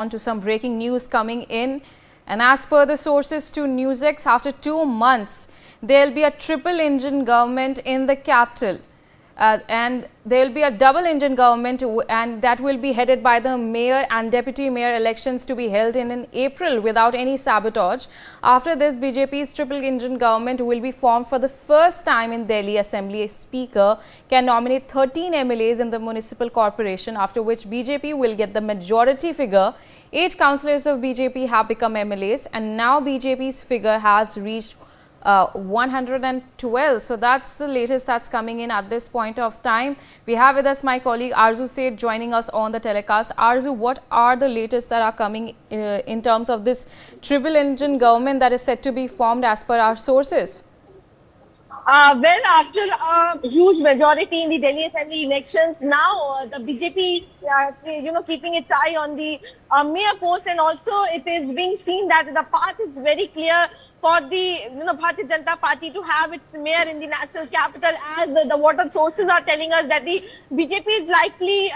On to some breaking news coming in, and as per the sources to NewsX, after 2 months there will be a triple engine government in the capital, and there will be a double engine government, and that will be headed by the mayor and deputy mayor elections to be held in April without any sabotage. After this, BJP's triple engine government will be formed for the first time in Delhi. Assembly Speaker can nominate 13 MLAs in the municipal corporation, after which BJP will get the majority figure. 8 councillors of BJP have become MLAs, and now BJP's figure has reached 112. So that's the latest that's coming in at this point of time. We have with us my colleague Arzu Seth joining us on the telecast. Arzu, what are the latest that are coming in terms of this triple engine government that is set to be formed as per our sources? Well, after a huge majority in the Delhi Assembly elections, now the BJP is, keeping its eye on the mayor post, and also it is being seen that the path is very clear for the Bharatiya Janata Party to have its mayor in the national capital, as the water sources are telling us that the BJP is likely,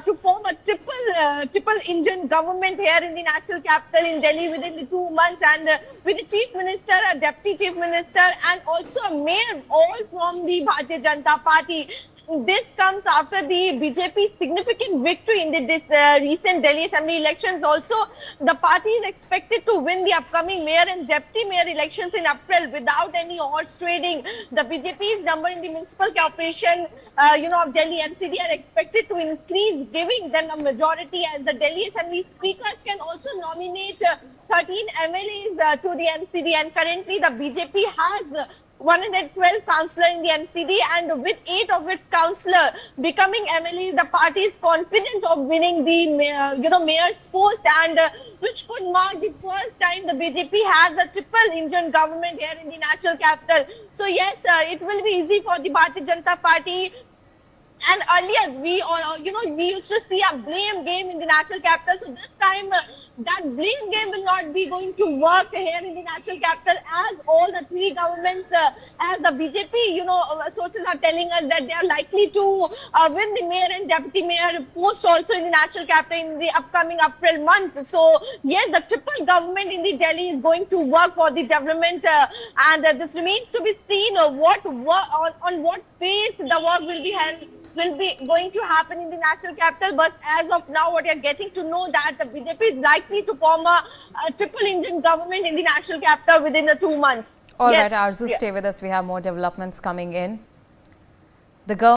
to form a triple engine government here in the national capital in Delhi within the 2 months, and with the chief minister, a deputy chief minister, and also a mayor, all from the Bharatiya Janata Party. This comes after the BJP's significant victory in this recent Delhi Assembly elections. Also, the party is expected to win the upcoming mayor and deputy mayor elections in April without any horse trading. The BJP's number in the municipal corporation, of Delhi MCD are expected to increase, giving them a majority, as the Delhi Assembly speakers can also nominate 13 MLAs to the MCD, and currently the BJP has 112 councillors in the MCD, and with 8 of its councillors becoming MLAs, the party is confident of winning the mayor's post, and which could mark the first time the BJP has a triple engine government here in the national capital. So yes, it will be easy for the Bharatiya Janata Party. And earlier, we used to see a blame game in the national capital. So this time, that blame game will not be going to work here in the national capital, as all the 3 governments, as the BJP, sources are telling us that they are likely to win the mayor and deputy mayor post also in the national capital in the upcoming April month. So yes, the triple government in the Delhi is going to work for the development, and this remains to be seen on what pace the work will be going to happen in the national capital. But as of now, what you're getting to know that the BJP is likely to form a triple engine government in the national capital within the 2 months. All right, Arzu, stay with us. We have more developments coming in. The government